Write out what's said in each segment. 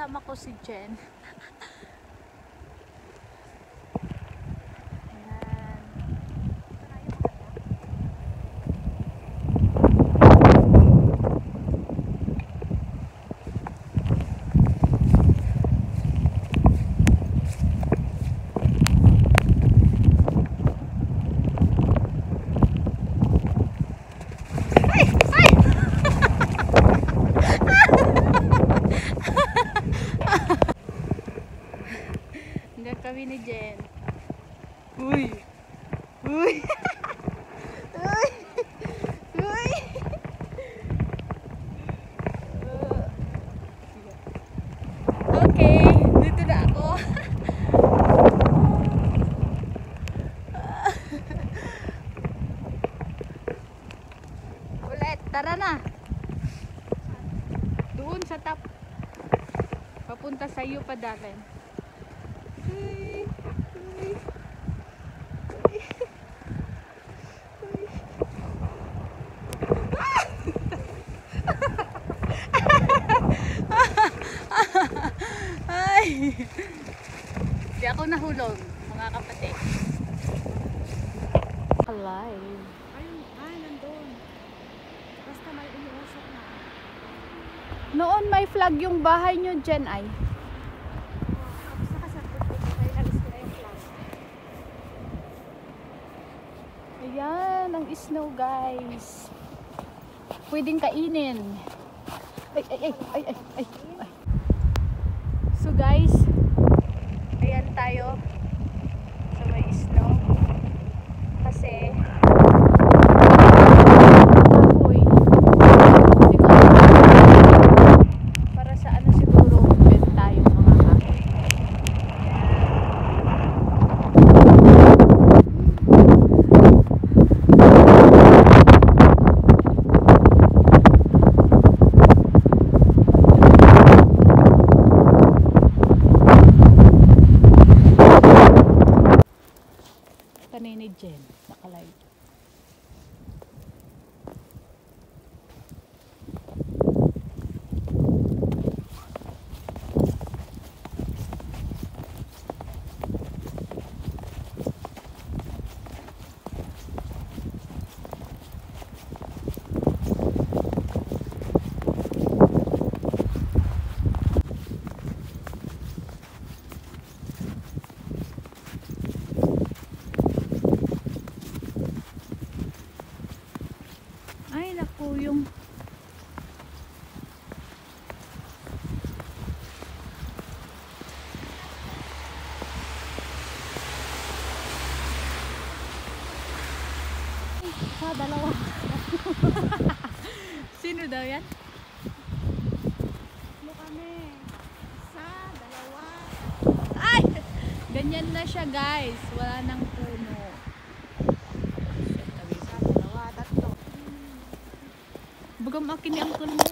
kasama ko si Jen. Kami ni Jen. Uy! Uy! Uy! Uy! Okay, dito na ako. Ulit, tara na. Doon sa top. Papunta sa iyo pa dali. Ay! Di ako nahulog, mga kapatid. Alive. Ay, nandun. Basta may umuusok na. Noon may flag yung bahay nyo dyan ay. Ayan, ang snow guys. Pwedeng kainin. Ay, ay, ay, ay, ay, ay, ay. So guys, ayan tayo sa may snow. Kasi apoy. Hindi ko alam. Para sa ano siguro bed tayo mga kahoy. Ni Jen, nakalive. Ay, naku, yung Sa dalawa. sino daw yan? Ano kami? Sa dalawa. Ay! Ganyan na siya guys. Wala nang puno. Sa dalawa, tatlo. Bagam akin ni uncle mo.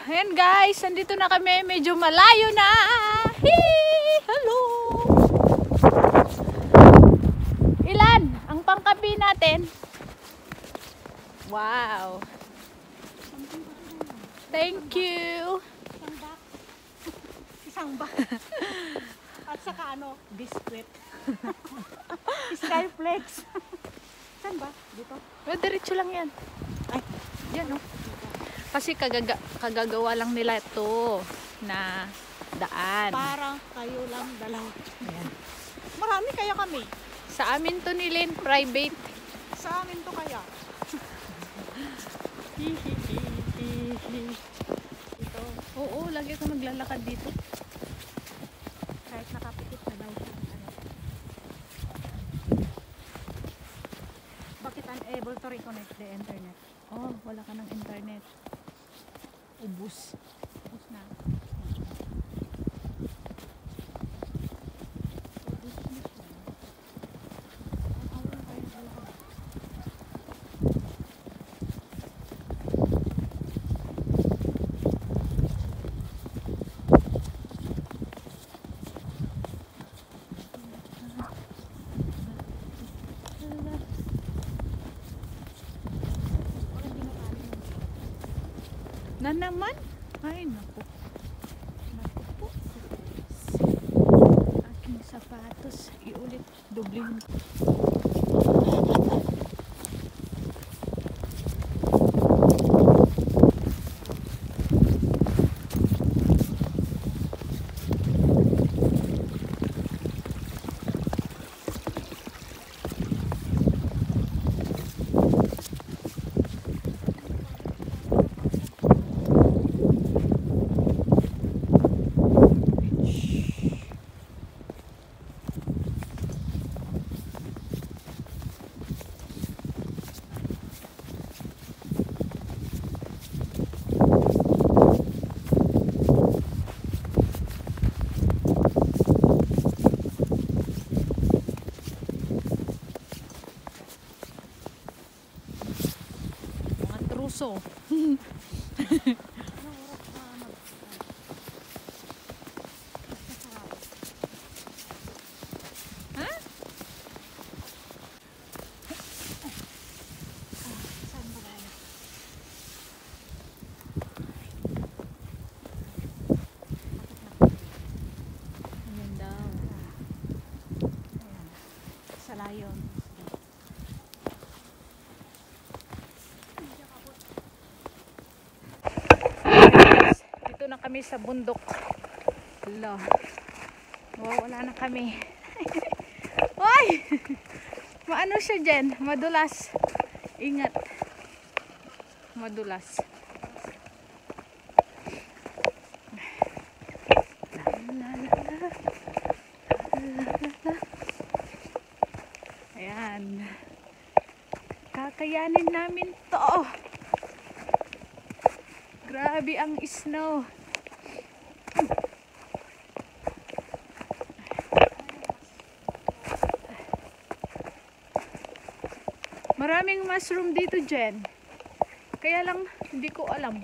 Ayan guys, nandito na kami. Medyo malayo na. Hee! Hello! Ilan ang pangkapi natin? Wow! Thank you! Isang bak. Isang bak. At saka ano, biscuit. Skyflex. Saan ba? Dito? Diretso lang yan. Ay, yan oh. Kasi kagagawa lang nila ito na daan. parang kayo lang dalawa. Ayan. Marami kaya kami. Sa amin to nilin, private. Sa amin to kaya. Dito. Oo, lagi ako naglalakad dito. Kahit nakapikit na ba yung ano. Bakit unable to reconnect the internet? Oh, wala ka ng internet. Ubus. Tapos na. Na naman? Ay, naku. Naku po. Aking sapatos. Iulit. Dublin. Truso. Ha? Ayan daw. Sa layon. Dito na kami sa bundok. Hala. Wala na kami. Hoy! Maano siya dyan? Madulas. Ingat. Madulas. Ayan. Kakayanin namin to. Grabe ang snow. Maraming mushroom dito, Jen. Kaya lang hindi ko alam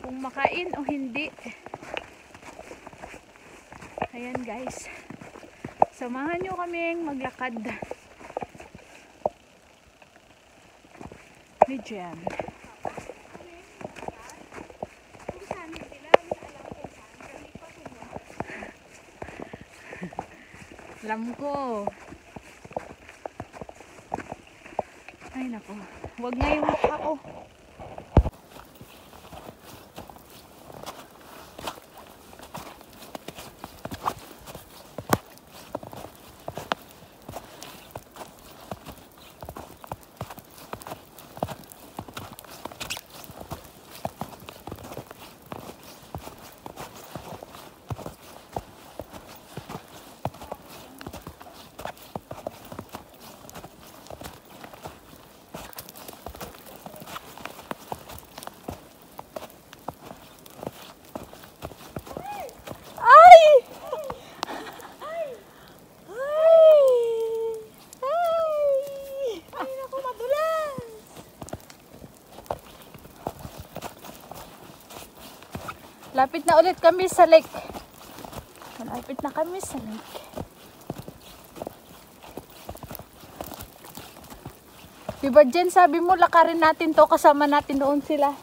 kung makain o hindi. Ayan guys. Samahan nyo kaming maglakad ni Jen. Alam ko. Ay nako. Huwag nga yung mukha ko. Lapit na ulit kami sa lake. Malapit na kami sa lake. Diba Jen, sabi mo lakarin natin to, kasama natin doon sila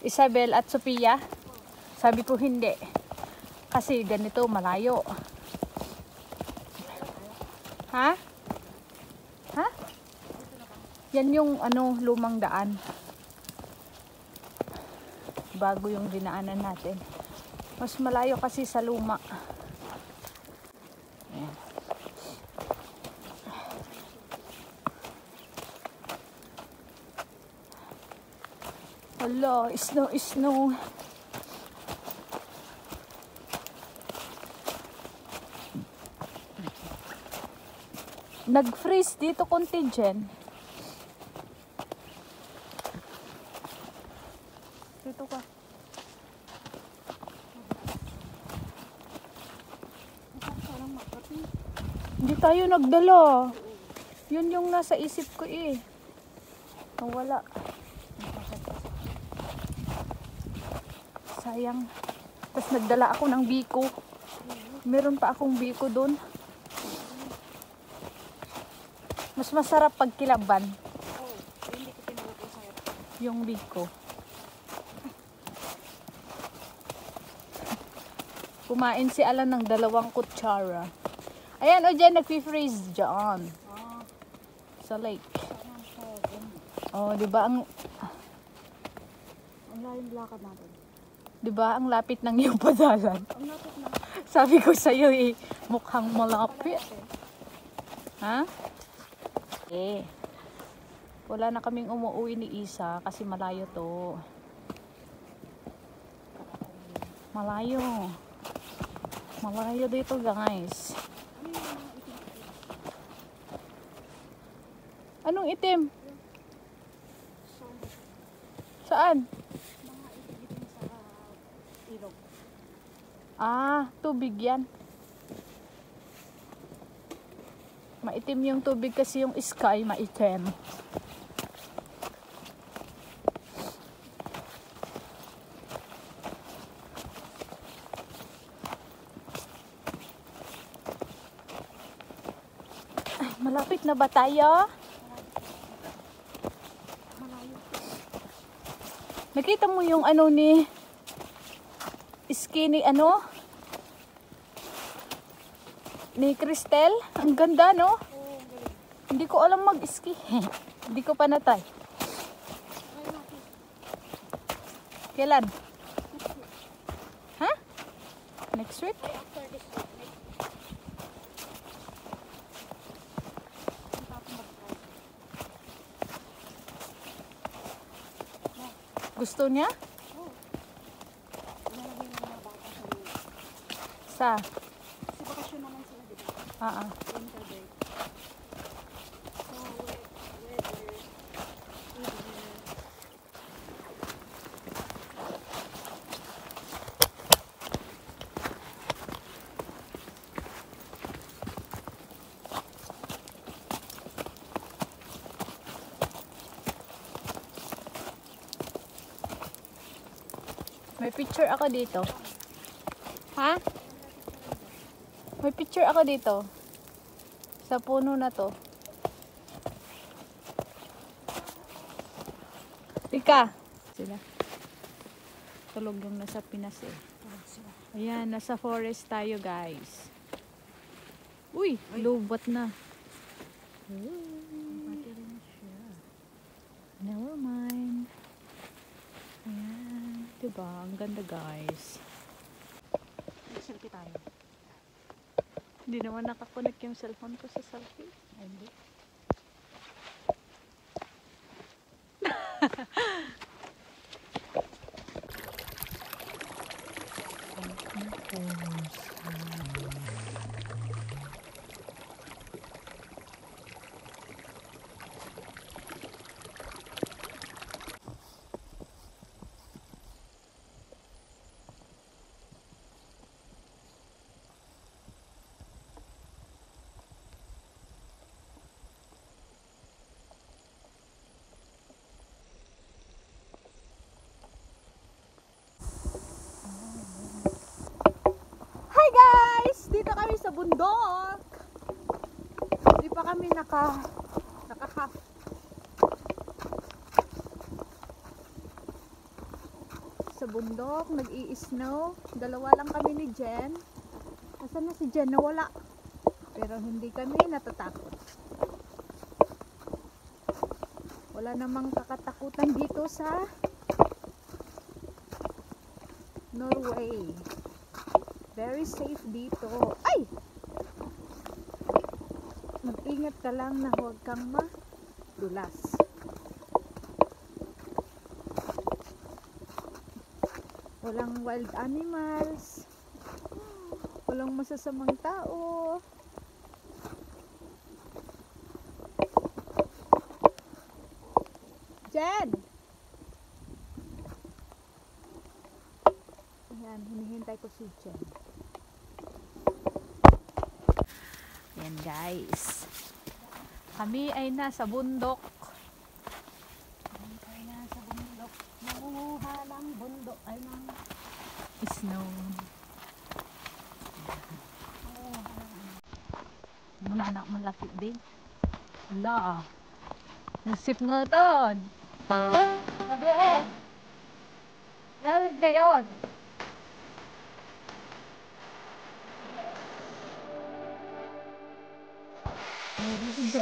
Isabel at Sophia. Sabi ko hindi. Kasi ganito malayo. Ha? Ha? Yan yung lumang daan. Bago yung dinaanan natin. Mas malayo kasi sa luma. Ayan. Hala, snow, snow. Nag-freeze dito konti, Jen. Dito ka. Hindi tayo nagdala. Yun yung nasa isip ko eh. Nawala. Sayang. Tapos nagdala ako ng biko. Meron pa akong biko doon. Mas masarap pag kilaban. Yung biko. Kumain si Alan ng 2 kutsara. Ayan, o dyan, nagpi-freeze dyan. Sa lake. Oh, di ba ang... Ang layong lakad natin. Di ba ang lapit ng iyong padalan? Ang lapit na. Sabi ko sa'yo eh, mukhang malapit. Ha? Eh. Wala na kaming umuwi ni Isa kasi malayo to. Malayo. Malayo dito, guys. Anong itim? Saan? Mga itim sa ilog. Ah, tubig yan. Maitim yung tubig kasi yung sky maitim. Ay, malapit na ba tayo? Malayo. Nakita mo yung ano ni skinny ano? Ni Cristel? Ang ganda, no? Oo, galing. Hindi ko alam mag-ski. Hindi ko pa natay. Ay, natin. Kailan? Ha? Next week? Ay, after this week. Ang tapos mag-try. Gusto niya? Oo. Nalagay ng mga bata sa loob. Sa? Kasi bakasyon naman sila, di ba? Winter break. So, weather, evening. May picture ako dito. Ha? May picture ako dito. Sa puno na to. Tika! Sila. Tulog yung nasa Pinas eh. Tulog sila. Ayan, nasa forest tayo guys. Uy, lubat na. Pati rin siya. Never mind. Ayan, diba? Ang ganda guys. Mag-selfie tayo. Hindi naman nakakonect yung cellphone ko sa selfie. Ay, hindi. Hi guys! Dito kami sa bundok. Hindi pa kami naka-half. Sa bundok, nag-i-snow. 2 lang kami ni Jen. Nasaan na si Jen? Nawala. Pero hindi kami natatakot. Wala namang kakatakutan dito sa Norway. Very safe dito. Ay! Mag-ingat ka lang na huwag kang madulas. Walang wild animals. Walang masasamang tao. Jen! Ayan, hinihintay ko si Jen. Ayan guys. Kami ay nasa bundok. Ay, nasa bundok. Nangunguha lang bundok. Ay, nang Snow. Wala na, malapit din. Wala. Nasip nga doon. Sabi! Sabi ka yun. Hindi.